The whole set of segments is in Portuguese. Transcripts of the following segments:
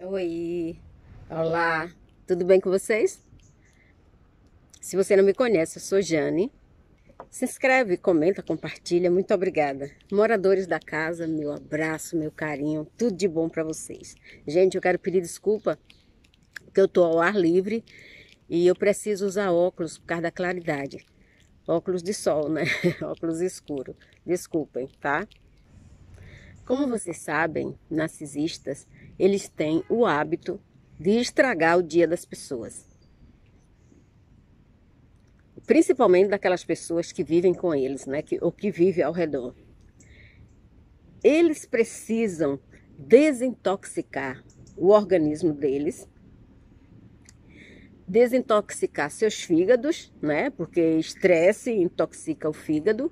Oi, olá, tudo bem com vocês? Se você não me conhece, eu sou Jane. Se inscreve, comenta, compartilha, muito obrigada. Moradores da casa, meu abraço, meu carinho, tudo de bom para vocês. Gente, eu quero pedir desculpa porque eu tô ao ar livre e eu preciso usar óculos por causa da claridade. Óculos de sol, né? Óculos escuro. Desculpem, tá? Como vocês sabem, narcisistas, eles têm o hábito de estragar o dia das pessoas. Principalmente daquelas pessoas que vivem com eles, né? Ou que vivem ao redor. Eles precisam desintoxicar o organismo deles, desintoxicar seus fígados, né? Porque estresse intoxica o fígado,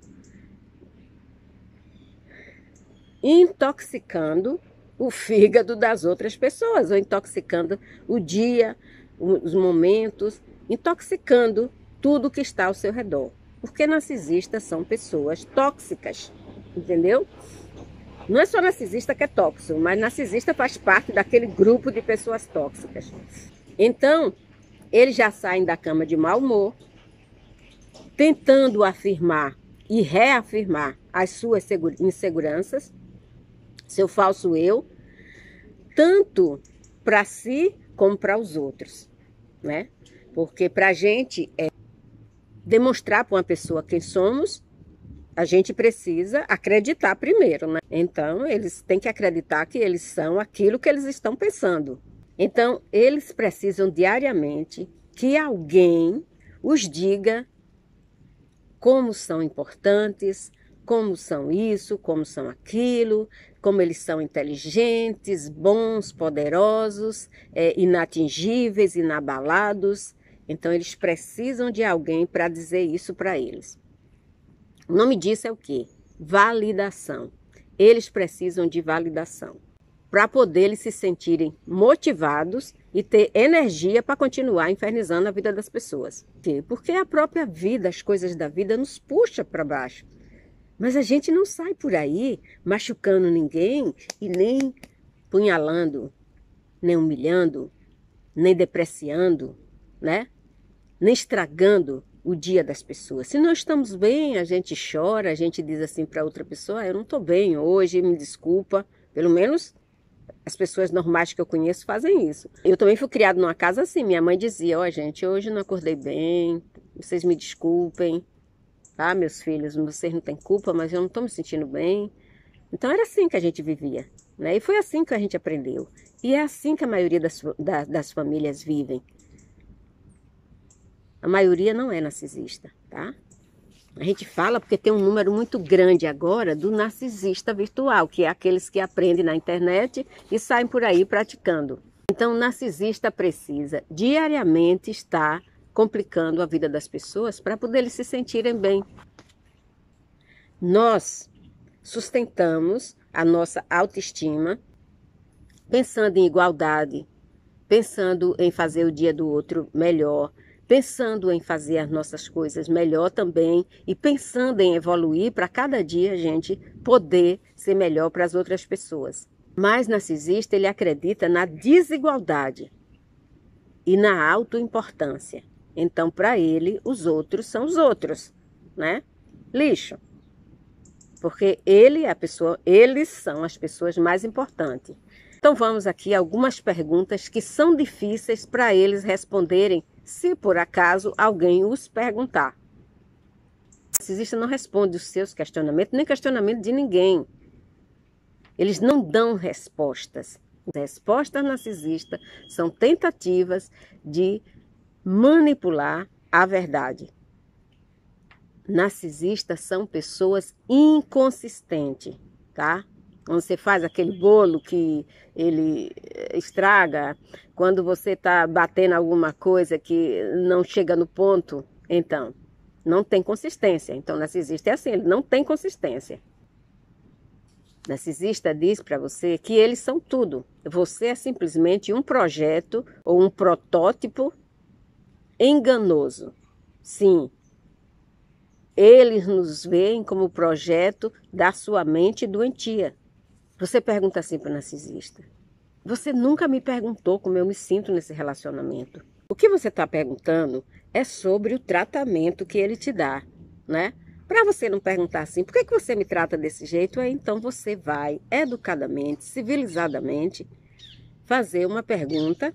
intoxicando o fígado das outras pessoas, ou intoxicando o dia, os momentos, intoxicando tudo que está ao seu redor. Porque narcisistas são pessoas tóxicas, entendeu? Não é só narcisista que é tóxico, mas narcisista faz parte daquele grupo de pessoas tóxicas. Então, eles já saem da cama de mau humor, tentando afirmar e reafirmar as suas inseguranças, seu falso eu, tanto para si como para os outros, né? Porque para a gente demonstrar para uma pessoa quem somos, a gente precisa acreditar primeiro, né? Então, eles têm que acreditar que eles são aquilo que eles estão pensando. Então, eles precisam diariamente que alguém os diga como são importantes, como são isso, como são aquilo, como eles são inteligentes, bons, poderosos, inatingíveis, inabalados. Então, eles precisam de alguém para dizer isso para eles. O nome disso é o quê? Validação. Eles precisam de validação para poder eles se sentirem motivados e ter energia para continuar infernizando a vida das pessoas. Porque a própria vida, as coisas da vida nos puxa para baixo. Mas a gente não sai por aí machucando ninguém e nem punhalando, nem humilhando, nem depreciando, né? Nem estragando o dia das pessoas. Se nós estamos bem, a gente chora, a gente diz assim para outra pessoa, eu não estou bem hoje, me desculpa. Pelo menos as pessoas normais que eu conheço fazem isso. Eu também fui criada numa casa assim, minha mãe dizia, gente, hoje eu não acordei bem, vocês me desculpem, tá, meus filhos, vocês não têm culpa, mas eu não estou me sentindo bem. Então era assim que a gente vivia, né? E foi assim que a gente aprendeu. E é assim que a maioria das famílias vivem. A maioria não é narcisista, tá? A gente fala porque tem um número muito grande agora do narcisista virtual, que é aqueles que aprendem na internet e saem por aí praticando. Então, o narcisista precisa diariamente estar complicando a vida das pessoas para poder eles se sentirem bem. Nós sustentamos a nossa autoestima pensando em igualdade, pensando em fazer o dia do outro melhor, pensando em fazer as nossas coisas melhor também e pensando em evoluir para cada dia a gente poder ser melhor para as outras pessoas. Mas narcisista, ele acredita na desigualdade e na autoimportância. Então, para ele, os outros são os outros, né? Lixo. Porque ele é a pessoa, eles são as pessoas mais importantes. Então vamos aqui a algumas perguntas que são difíceis para eles responderem, se por acaso alguém os perguntar. O narcisista não responde os seus questionamentos, nem questionamento de ninguém. Eles não dão respostas. As respostas narcisistas são tentativas de manipular a verdade. Narcisistas são pessoas inconsistentes, tá? Quando você faz aquele bolo que ele estraga, quando você está batendo alguma coisa que não chega no ponto, então, não tem consistência. Então, narcisista é assim, ele não tem consistência. Narcisista diz para você que eles são tudo. Você é simplesmente um projeto ou um protótipo enganoso. Sim. Eles nos veem como projeto da sua mente doentia. Você pergunta assim para o narcisista, Você nunca me perguntou como eu me sinto nesse relacionamento. O que você está perguntando é sobre o tratamento que ele te dá, né? Para você não perguntar assim, por que você me trata desse jeito? Aí então você vai educadamente, civilizadamente, fazer uma pergunta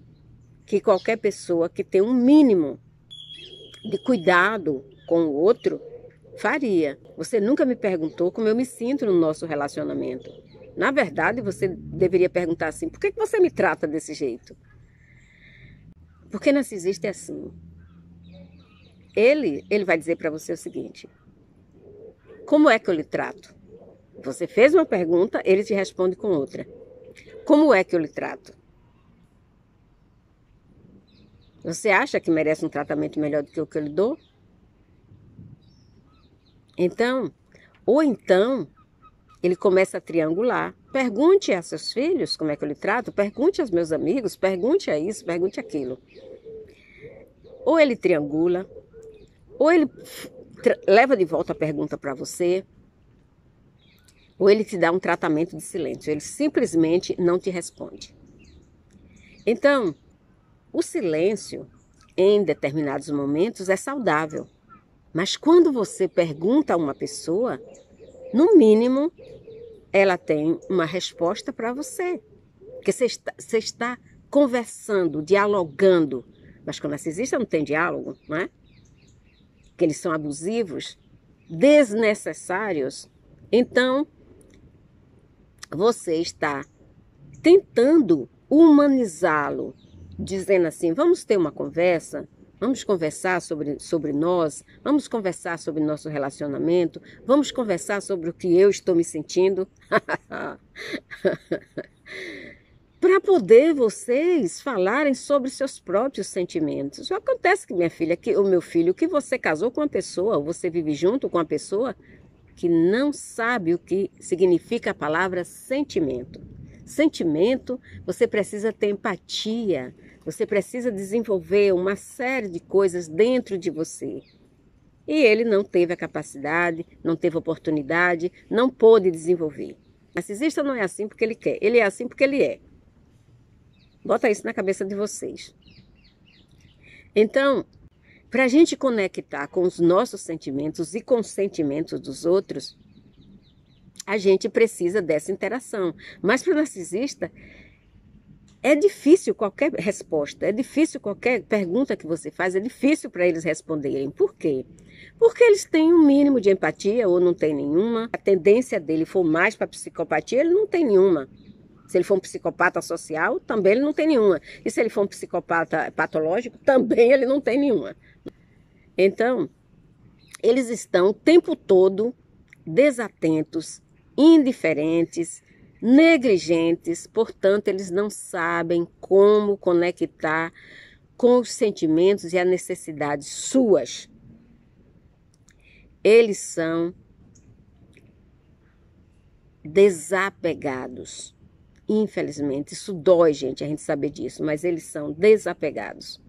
que qualquer pessoa que tem um mínimo de cuidado com o outro faria. Você nunca me perguntou como eu me sinto no nosso relacionamento. Na verdade, você deveria perguntar assim, por que você me trata desse jeito? Porque narcisista é assim. Ele vai dizer para você o seguinte, como é que eu lhe trato? Você fez uma pergunta, ele te responde com outra. Como é que eu lhe trato? Você acha que merece um tratamento melhor do que o que eu lhe dou? Então, ou então, ele começa a triangular. Pergunte a seus filhos como é que eu lhe trato, pergunte aos meus amigos, pergunte a isso, pergunte aquilo. Ou ele triangula, ou ele leva de volta a pergunta para você, ou ele te dá um tratamento de silêncio. Ele simplesmente não te responde. Então, o silêncio, em determinados momentos, é saudável. Mas quando você pergunta a uma pessoa, no mínimo, ela tem uma resposta para você. Porque você está conversando, dialogando. Mas com o narcisista não tem diálogo, não é? Que eles são abusivos, desnecessários. Então, você está tentando humanizá-lo, dizendo assim, vamos ter uma conversa, vamos conversar sobre nós, vamos conversar sobre nosso relacionamento, vamos conversar sobre o que eu estou me sentindo. Para poder vocês falarem sobre seus próprios sentimentos. Acontece que, minha filha, o meu filho, que você casou com uma pessoa, ou você vive junto com uma pessoa que não sabe o que significa a palavra sentimento. Sentimento, você precisa ter empatia, você precisa desenvolver uma série de coisas dentro de você. E ele não teve a capacidade, não teve oportunidade, não pôde desenvolver. Narcisista não é assim porque ele quer, ele é assim porque ele é. Bota isso na cabeça de vocês. Então, para a gente conectar com os nossos sentimentos e com os sentimentos dos outros, a gente precisa dessa interação. Mas para o narcisista, é difícil qualquer resposta, é difícil qualquer pergunta que você faz, é difícil para eles responderem. Por quê? Porque eles têm um mínimo de empatia ou não tem nenhuma. A tendência dele for mais para psicopatia, ele não tem nenhuma. Se ele for um psicopata social, também ele não tem nenhuma. E se ele for um psicopata patológico, também ele não tem nenhuma. Então, eles estão o tempo todo desatentos, indiferentes, negligentes, portanto, eles não sabem como conectar com os sentimentos e as necessidades suas. Eles são desapegados. Infelizmente, isso dói, gente, a gente saber disso, mas eles são desapegados.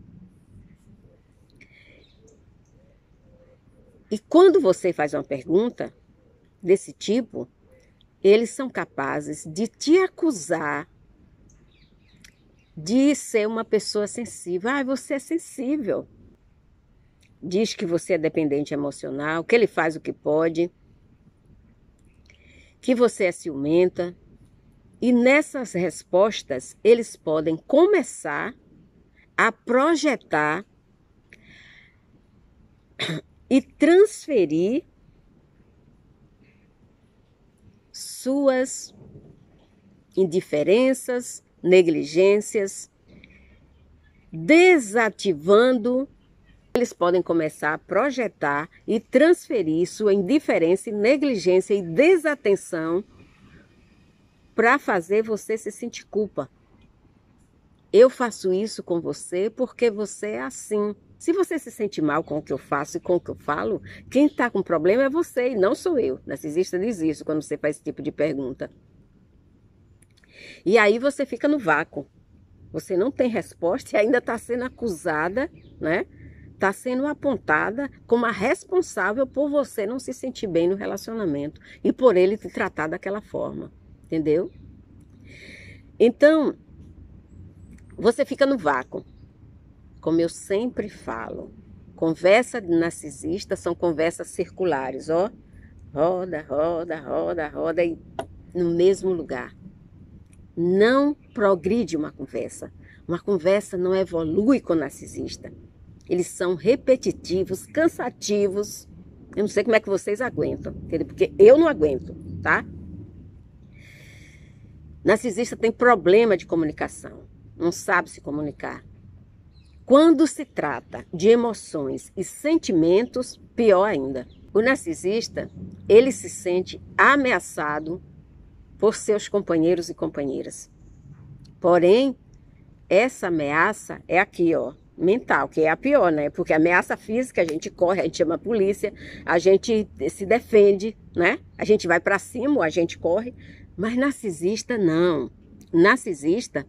E quando você faz uma pergunta desse tipo, eles são capazes de te acusar de ser uma pessoa sensível. Ah, você é sensível. Diz que você é dependente emocional, que ele faz o que pode, que você é ciumenta. E nessas respostas, eles podem começar a projetar e transferir suas indiferenças, negligências, desativando. Eles podem começar a projetar e transferir sua indiferença, negligência e desatenção para fazer você se sentir culpa. Eu faço isso com você porque você é assim. Se você se sente mal com o que eu faço e com o que eu falo, quem está com problema é você e não sou eu. O narcisista diz isso quando você faz esse tipo de pergunta. E aí você fica no vácuo. Você não tem resposta e ainda está sendo acusada, né? Está sendo apontada como a responsável por você não se sentir bem no relacionamento e por ele te tratar daquela forma. Entendeu? Então, Você fica no vácuo. Como eu sempre falo, conversa de narcisista são conversas circulares, ó. Roda, roda, roda, roda e no mesmo lugar. Não progride uma conversa. Uma conversa não evolui com o narcisista. Eles são repetitivos, cansativos. Eu não sei como é que vocês aguentam, entendeu? Porque eu não aguento, tá? Narcisista tem problema de comunicação, não sabe se comunicar. Quando se trata de emoções e sentimentos, pior ainda. O narcisista, ele se sente ameaçado por seus companheiros e companheiras. Porém, essa ameaça é aqui, ó, mental, que é a pior, né? Porque a ameaça física, a gente corre, a gente chama a polícia, a gente se defende, né? A gente vai para cima, a gente corre. Mas narcisista, não. Narcisista,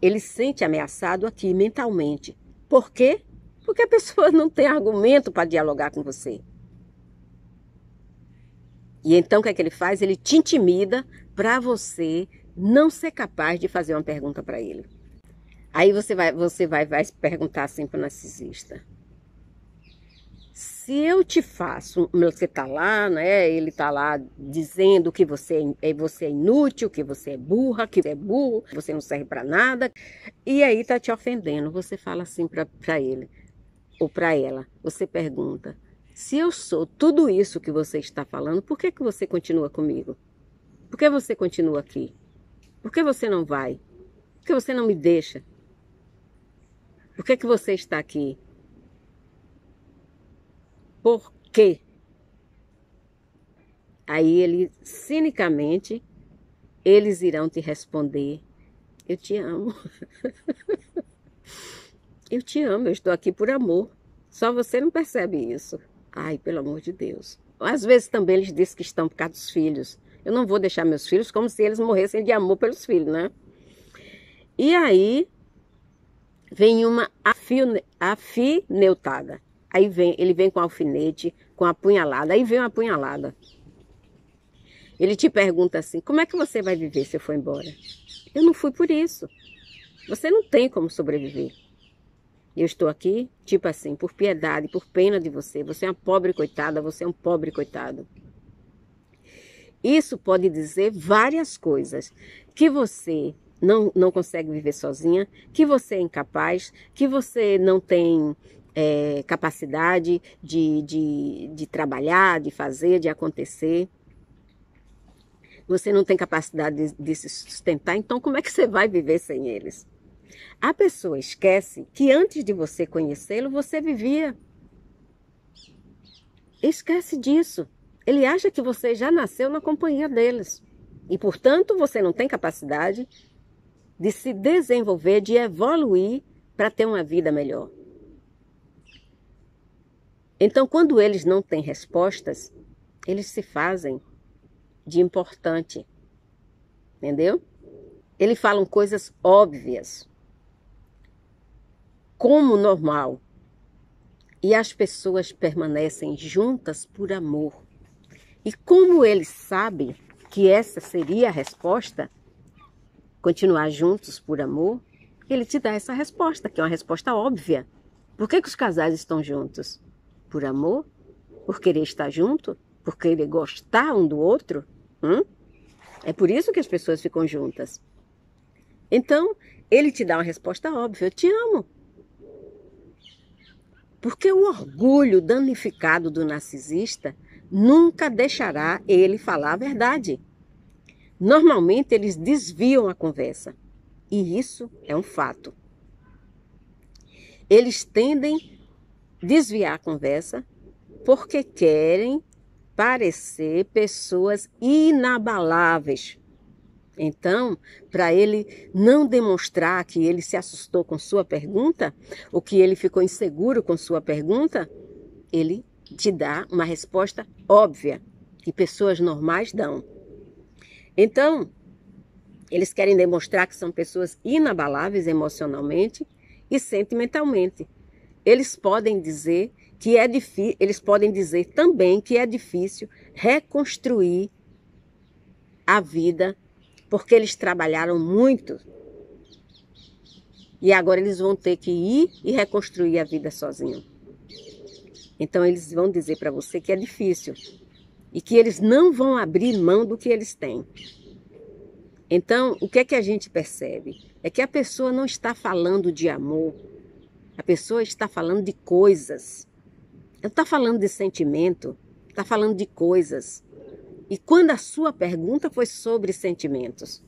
ele se sente ameaçado aqui mentalmente. Por quê? Porque a pessoa não tem argumento para dialogar com você. E então o que é que ele faz? Ele te intimida para você não ser capaz de fazer uma pergunta para ele. Aí você vai perguntar assim para o narcisista. Se eu te faço, você está lá, né? Ele está lá dizendo que você é inútil, que você é burra, que você é burro, que você não serve para nada. E aí está te ofendendo. Você fala assim para ele ou para ela. Você pergunta, se eu sou tudo isso que você está falando, por que você continua comigo? Por que você continua aqui? Por que você não vai? Por que você não me deixa? Por que você está aqui? Por quê? Aí ele, cinicamente, eles irão te responder, eu te amo. Eu te amo, eu estou aqui por amor. Só você não percebe isso. Ai, pelo amor de Deus. Às vezes também eles dizem que estão por causa dos filhos. Eu não vou deixar meus filhos como se eles morressem de amor pelos filhos, né? E aí vem uma afineutada. Aí ele vem com alfinete, com a punhalada. Aí vem uma punhalada. Ele te pergunta assim, como é que você vai viver se eu for embora? Eu não fui por isso. Você não tem como sobreviver. Eu estou aqui, tipo assim, por piedade, por pena de você. Você é uma pobre coitada, você é um pobre coitado. Isso pode dizer várias coisas. Que você não consegue viver sozinha, que você é incapaz, que você não tem capacidade de trabalhar, de fazer, de acontecer. Você não tem capacidade de se sustentar, então como é que você vai viver sem eles? A pessoa esquece que antes de você conhecê-lo, você vivia. Esquece disso. Ele acha que você já nasceu na companhia deles. E, portanto, você não tem capacidade de se desenvolver, de evoluir para ter uma vida melhor. Então, quando eles não têm respostas, eles se fazem de importante. Entendeu? Eles falam coisas óbvias, como normal. E as pessoas permanecem juntas por amor. E como eles sabem que essa seria a resposta, continuar juntos por amor, ele te dá essa resposta, que é uma resposta óbvia. Por que os casais estão juntos? Por amor? Por querer estar junto? Por querer gostar um do outro? É por isso que as pessoas ficam juntas. Então, ele te dá uma resposta óbvia, eu te amo. Porque o orgulho danificado do narcisista nunca deixará ele falar a verdade. Normalmente eles desviam a conversa. E isso é um fato. Eles tendem a desviar a conversa porque querem parecer pessoas inabaláveis. Então, para ele não demonstrar que ele se assustou com sua pergunta, ou que ele ficou inseguro com sua pergunta, ele te dá uma resposta óbvia, que pessoas normais dão. Então, eles querem demonstrar que são pessoas inabaláveis emocionalmente e sentimentalmente. Eles podem dizer também que é difícil reconstruir a vida, porque eles trabalharam muito E agora eles vão ter que ir e reconstruir a vida sozinho. Então eles vão dizer para você que é difícil e que eles não vão abrir mão do que eles têm. Então, o que é que a gente percebe? É que a pessoa não está falando de amor, a pessoa está falando de coisas. Ela está falando de sentimento, está falando de coisas. E quando a sua pergunta foi sobre sentimentos,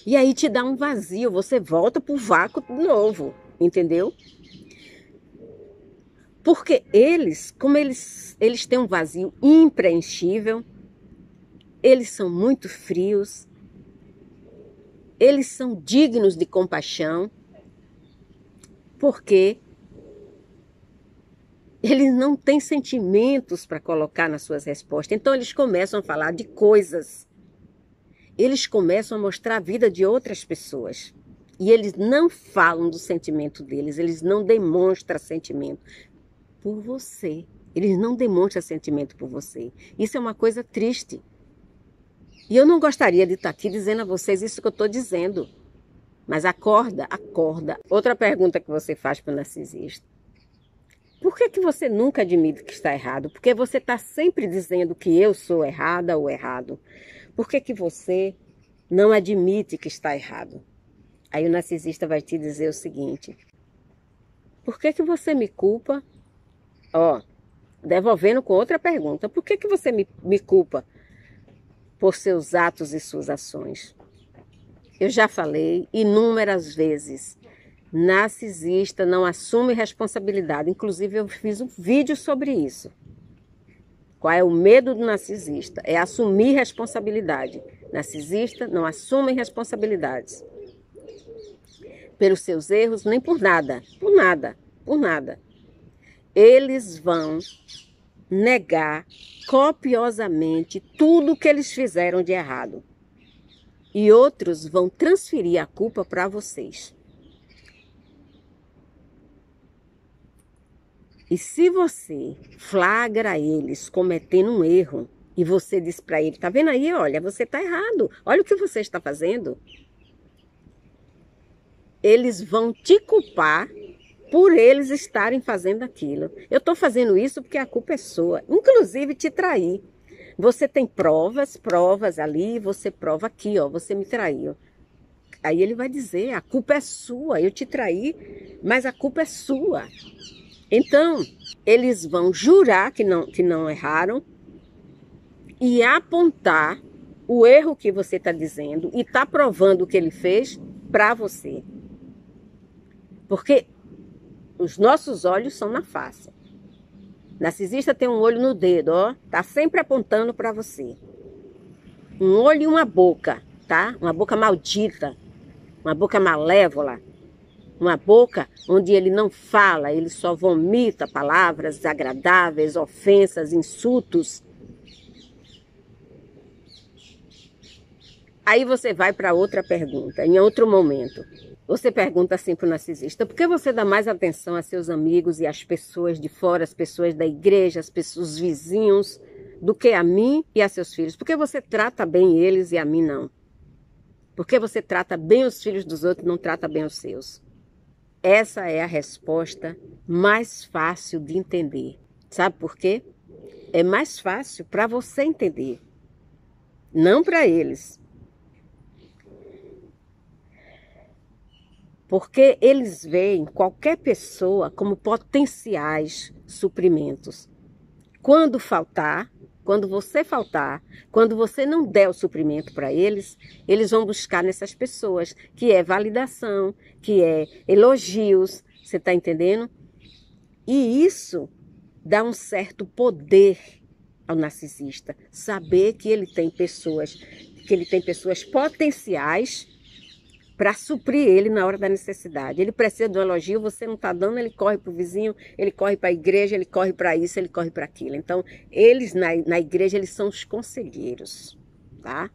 e aí te dá um vazio, você volta para o vácuo de novo, entendeu? Porque eles, como eles têm um vazio impreenchível, eles são muito frios, eles são dignos de compaixão, porque eles não têm sentimentos para colocar nas suas respostas. Então eles começam a falar de coisas, eles começam a mostrar a vida de outras pessoas. E eles não falam do sentimento deles, eles não demonstram sentimento por você. Eles não demonstram sentimento por você. Isso é uma coisa triste. E eu não gostaria de estar aqui dizendo a vocês isso que eu estou dizendo. Mas acorda, acorda. Outra pergunta que você faz para o narcisista. Por que você nunca admite que está errado? Porque você está sempre dizendo que eu sou errada ou errado. Por que você não admite que está errado? Aí o narcisista vai te dizer o seguinte. Por que você me culpa? Devolvendo com outra pergunta. Por que você me culpa por seus atos e suas ações? Eu já falei inúmeras vezes. Narcisista não assume responsabilidade. Inclusive, eu fiz um vídeo sobre isso. Qual é o medo do narcisista? É assumir responsabilidade. Narcisista não assume responsabilidades pelos seus erros, nem por nada. Por nada. Por nada. Eles vão negar copiosamente tudo que eles fizeram de errado. E outros vão transferir a culpa para vocês. E se você flagra eles cometendo um erro e você diz para ele, tá vendo aí, olha, você está errado, olha o que você está fazendo. Eles vão te culpar por eles estarem fazendo aquilo. Eu estou fazendo isso porque a culpa é sua, inclusive te trair. Você tem provas ali, você prova aqui, você me traiu. Aí ele vai dizer, a culpa é sua, eu te traí, mas a culpa é sua. Então, eles vão jurar que não erraram e apontar o erro que você está dizendo e está provando o que ele fez para você. Porque os nossos olhos são na face. Narcisista tem um olho no dedo, tá sempre apontando para você. Um olho e uma boca, tá? Uma boca maldita, uma boca malévola. Uma boca onde ele não fala, ele só vomita palavras desagradáveis, ofensas, insultos. Aí você vai para outra pergunta, em outro momento. Você pergunta assim para o narcisista, por que você dá mais atenção a seus amigos e às pessoas de fora, as pessoas da igreja, os vizinhos, do que a mim e a seus filhos? Por que você trata bem eles e a mim não? Por que você trata bem os filhos dos outros e não trata bem os seus? Essa é a resposta mais fácil de entender. Sabe por quê? É mais fácil para você entender, não para eles. Porque eles veem qualquer pessoa como potenciais suprimentos. Quando você faltar, quando você não der o suprimento para eles, eles vão buscar nessas pessoas, que é validação, que é elogios, você está entendendo? E isso dá um certo poder ao narcisista, saber que ele tem pessoas potenciais para suprir ele na hora da necessidade. Ele precisa de um elogio, você não está dando, ele corre para o vizinho, ele corre para a igreja, ele corre para isso, ele corre para aquilo. Então, eles na igreja, eles são os conselheiros, tá?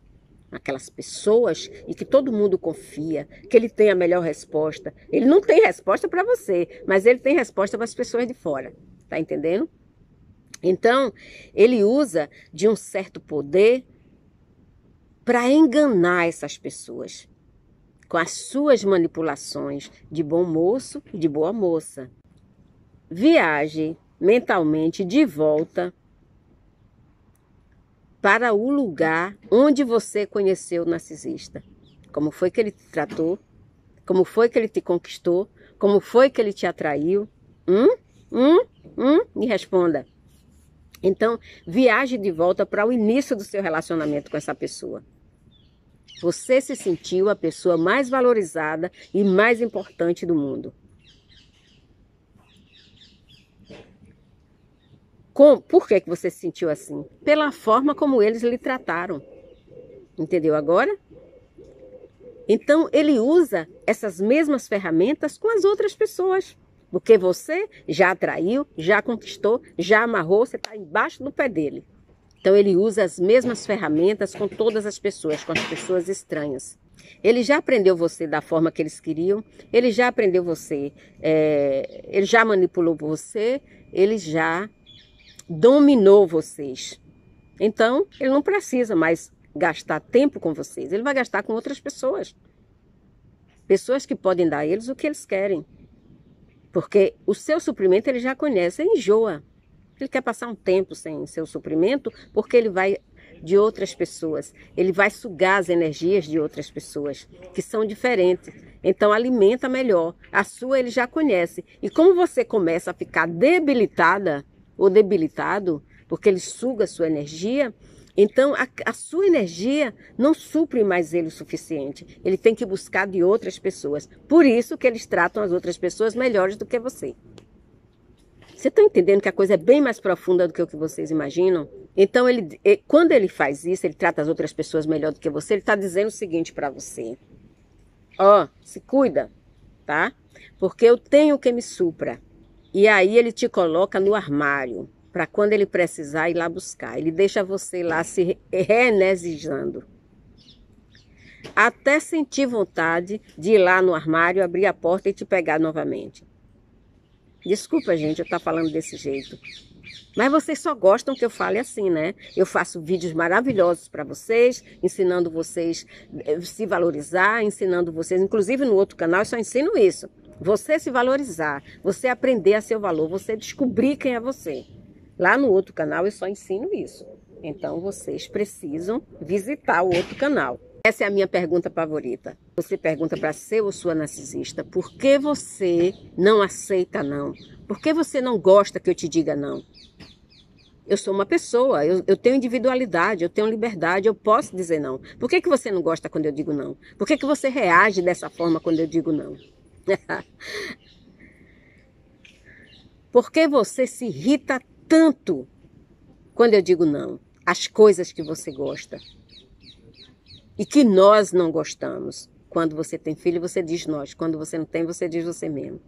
Aquelas pessoas e que todo mundo confia, que ele tem a melhor resposta. Ele não tem resposta para você, mas ele tem resposta para as pessoas de fora, tá entendendo? Então, ele usa de um certo poder para enganar essas pessoas. com as suas manipulações de bom moço e de boa moça. Viaje mentalmente de volta para o lugar onde você conheceu o narcisista. Como foi que ele te tratou? Como foi que ele te conquistou? Como foi que ele te atraiu? Me responda. Então, viaje de volta para o início do seu relacionamento com essa pessoa. Você se sentiu a pessoa mais valorizada e mais importante do mundo. Por que você se sentiu assim? Pela forma como eles lhe trataram. Entendeu agora? Então, ele usa essas mesmas ferramentas com as outras pessoas. Porque você já atraiu, já conquistou, já amarrou, você está embaixo do pé dele. Então, ele usa as mesmas ferramentas com todas as pessoas, com as pessoas estranhas. Ele já aprendeu você da forma que eles queriam, ele já aprendeu você, ele já manipulou você, ele já dominou vocês. Então, ele não precisa mais gastar tempo com vocês, ele vai gastar com outras pessoas. Pessoas que podem dar a eles o que eles querem. Porque o seu suprimento ele já conhece, ele enjoa. Ele quer passar um tempo sem seu suprimento porque ele vai de outras pessoas. Ele vai sugar as energias de outras pessoas, que são diferentes. Então alimenta melhor. A sua ele já conhece. E como você começa a ficar debilitada ou debilitado, porque ele suga a sua energia, então a sua energia não supre mais ele o suficiente. Ele tem que buscar de outras pessoas. Por isso que eles tratam as outras pessoas melhores do que você. Você está entendendo que a coisa é bem mais profunda do que o que vocês imaginam? Então, quando ele faz isso, ele trata as outras pessoas melhor do que você, ele está dizendo o seguinte para você. Se cuida, tá? Porque eu tenho quem me supra. E aí ele te coloca no armário, para quando ele precisar ir lá buscar. Ele deixa você lá se reenergizando. Até sentir vontade de ir lá no armário, abrir a porta e te pegar novamente. Desculpa, gente, eu estar falando desse jeito. Mas vocês só gostam que eu fale assim, né? Eu faço vídeos maravilhosos para vocês, ensinando vocês a se valorizar, ensinando vocês, inclusive no outro canal eu só ensino isso. Você se valorizar, você aprender a seu valor, você descobrir quem é você. Lá no outro canal eu só ensino isso. Então vocês precisam visitar o outro canal. Essa é a minha pergunta favorita. Você pergunta para seu ou sua narcisista, por que você não aceita não? Por que você não gosta que eu te diga não? Eu sou uma pessoa, eu tenho individualidade, eu tenho liberdade, eu posso dizer não. Por que você não gosta quando eu digo não? Por que você reage dessa forma quando eu digo não? Por que você se irrita tanto quando eu digo não? As coisas que você gosta. E que nós não gostamos. Quando você tem filho, você diz nós. Quando você não tem, você diz você mesmo.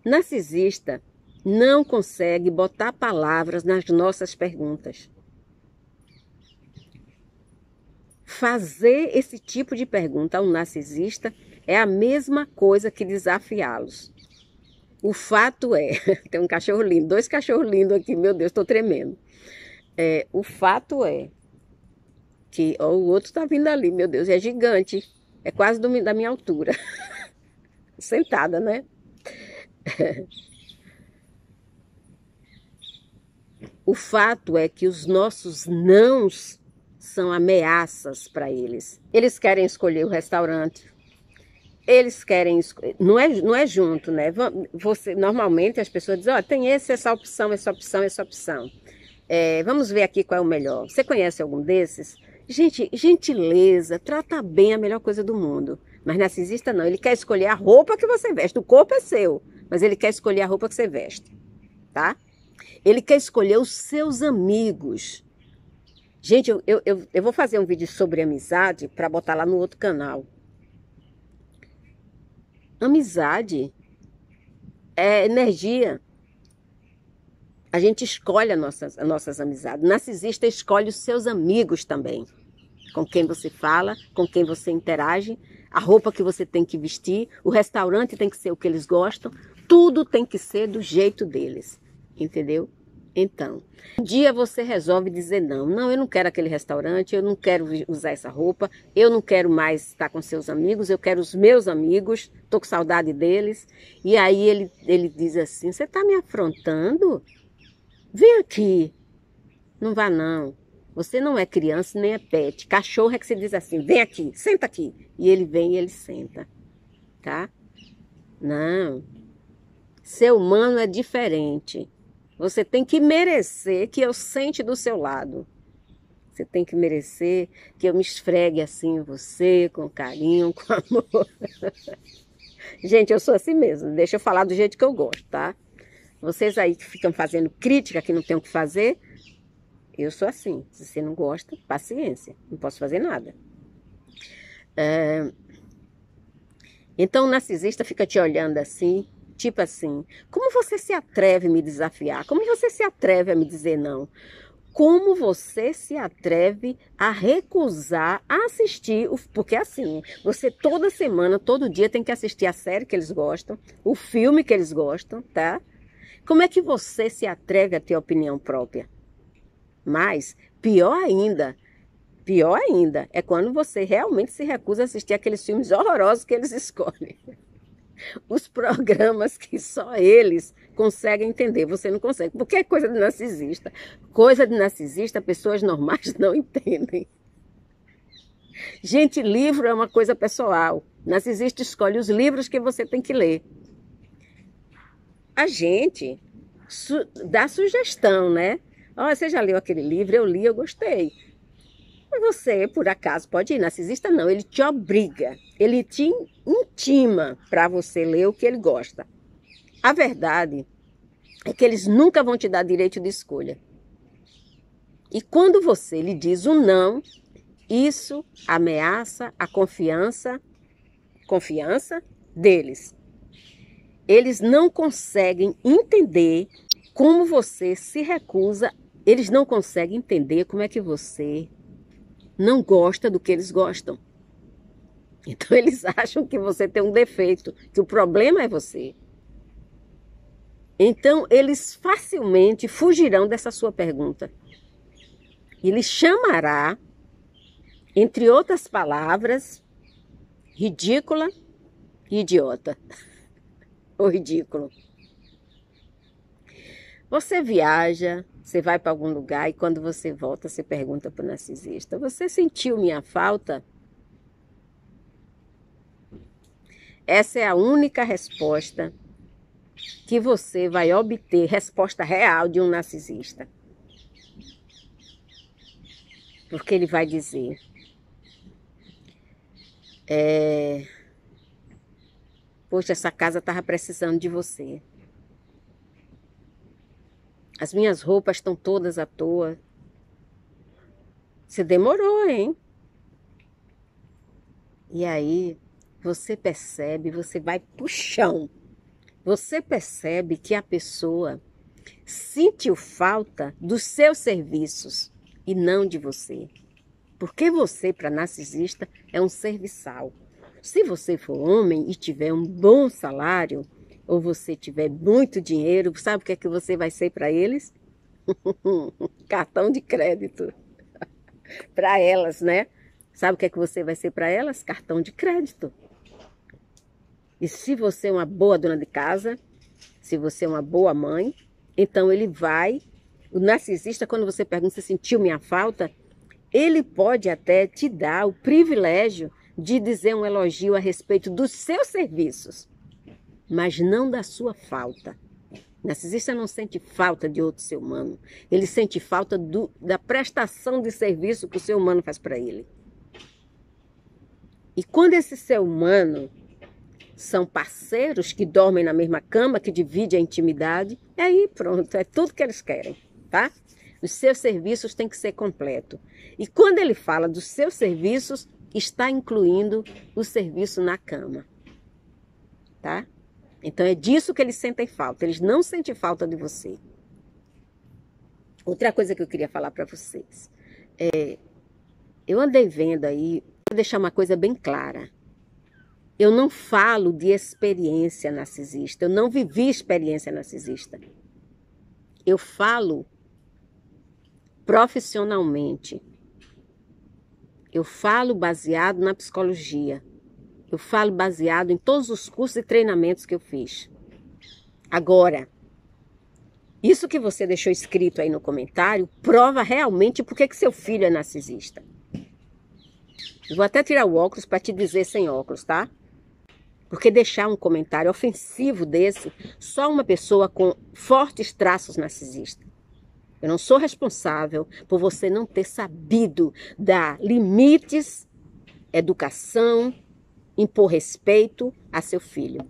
Narcisista não consegue botar palavras nas nossas perguntas. Fazer esse tipo de pergunta ao narcisista é a mesma coisa que desafiá-los. O fato é... Tem um cachorro lindo, 2 cachorros lindos aqui, meu Deus, estou tremendo. O fato é que... o outro está vindo ali, meu Deus, é gigante. É quase da minha altura. Sentada, né? O fato é que os nossos nãos são ameaças para eles. Eles querem escolher o restaurante. Eles querem... Não é junto, né? Normalmente as pessoas dizem, tem essa opção, essa opção, essa opção. Vamos ver aqui qual é o melhor. Você conhece algum desses? Gente, gentileza, trata bem a melhor coisa do mundo. Mas narcisista não, ele quer escolher a roupa que você veste. O corpo é seu, mas ele quer escolher a roupa que você veste, tá? Ele quer escolher os seus amigos. Gente, eu vou fazer um vídeo sobre amizade para botar lá no outro canal. Amizade é energia. A gente escolhe as nossas amizades. Narcisista escolhe os seus amigos também. Com quem você fala, com quem você interage, a roupa que você tem que vestir, o restaurante tem que ser o que eles gostam, tudo tem que ser do jeito deles, entendeu? Então, um dia você resolve dizer não. Não, eu não quero aquele restaurante, eu não quero usar essa roupa, eu não quero mais estar com seus amigos, eu quero os meus amigos, estou com saudade deles. E aí ele diz assim, você está me afrontando? Vem aqui. Não vá não. Você não é criança nem é pet. Cachorro é que você diz assim, vem aqui, senta aqui. E ele vem e ele senta, tá? Não. Ser humano é diferente. Você tem que merecer que eu sente do seu lado. Você tem que merecer que eu me esfregue assim em você, com carinho, com amor. Gente, eu sou assim mesmo. Deixa eu falar do jeito que eu gosto, tá? Vocês aí que ficam fazendo crítica, que não tem o que fazer, eu sou assim. Se você não gosta, paciência. Não posso fazer nada. Então o narcisista fica te olhando assim, tipo assim, como você se atreve a me desafiar? Como você se atreve a me dizer não? Como você se atreve a recusar a assistir? Porque assim, você toda semana, todo dia tem que assistir a série que eles gostam, o filme que eles gostam, tá? Como é que você se atreve a ter opinião própria? Mas, pior ainda, é quando você realmente se recusa a assistir aqueles filmes horrorosos que eles escolhem. Os programas que só eles conseguem entender, você não consegue, porque é coisa de narcisista. Coisa de narcisista, pessoas normais não entendem. Gente, livro é uma coisa pessoal. Narcisista escolhe os livros que você tem que ler. A gente dá sugestão, né? Oh, você já leu aquele livro? Eu li, eu gostei. Mas você, por acaso, pode ir. Narcisista não, ele te obriga, ele te intima para você ler o que ele gosta. A verdade é que eles nunca vão te dar direito de escolha. E quando você lhe diz um não, isso ameaça a confiança deles. Eles não conseguem entender como você se recusa, eles não conseguem entender como é que você não gosta do que eles gostam. Então eles acham que você tem um defeito, que o problema é você. Então eles facilmente fugirão dessa sua pergunta. Ele chamará, entre outras palavras, ridícula e idiota. Ou ridículo. Você viaja, você vai para algum lugar e quando você volta, você pergunta para o narcisista, você sentiu minha falta? Essa é a única resposta que você vai obter, resposta real de um narcisista. Porque ele vai dizer, poxa, essa casa estava precisando de você. As minhas roupas estão todas à toa. Você demorou, hein? E aí, você percebe, você vai pro chão. Você percebe que a pessoa sentiu falta dos seus serviços e não de você. Porque você, para narcisista, é um serviçal. Se você for homem e tiver um bom salário, ou você tiver muito dinheiro, sabe o que é que você vai ser para eles? Cartão de crédito. Para elas, né? Sabe o que é que você vai ser para elas? Cartão de crédito. E se você é uma boa dona de casa, se você é uma boa mãe, então ele vai, o narcisista, quando você pergunta se sentiu minha falta, ele pode até te dar o privilégio de dizer um elogio a respeito dos seus serviços, mas não da sua falta. O narcisista não sente falta de outro ser humano. Ele sente falta da prestação de serviço que o ser humano faz para ele. E quando esse ser humano são parceiros que dormem na mesma cama, que dividem a intimidade, aí pronto, é tudo que eles querem, tá? Os seus serviços têm que ser completos. E quando ele fala dos seus serviços, está incluindo o serviço na cama, tá? Então é disso que eles sentem falta. Eles não sentem falta de você. Outra coisa que eu queria falar para vocês. Eu andei vendo aí, vou deixar uma coisa bem clara. Eu não falo de experiência narcisista. Eu não vivi experiência narcisista. Eu falo profissionalmente. Eu falo baseado na psicologia. Eu falo baseado em todos os cursos e treinamentos que eu fiz. Agora, isso que você deixou escrito aí no comentário prova realmente por que seu filho é narcisista. Eu vou até tirar o óculos para te dizer sem óculos, tá? Porque deixar um comentário ofensivo desse, só uma pessoa com fortes traços narcisistas. Eu não sou responsável por você não ter sabido dar limites, educação, impor respeito a seu filho.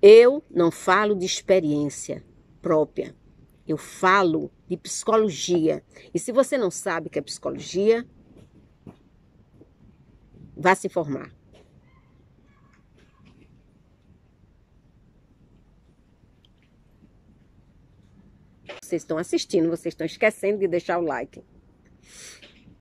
Eu não falo de experiência própria. Eu falo de psicologia. E se você não sabe o que é psicologia, vá se informar. Vocês estão assistindo, vocês estão esquecendo de deixar o like.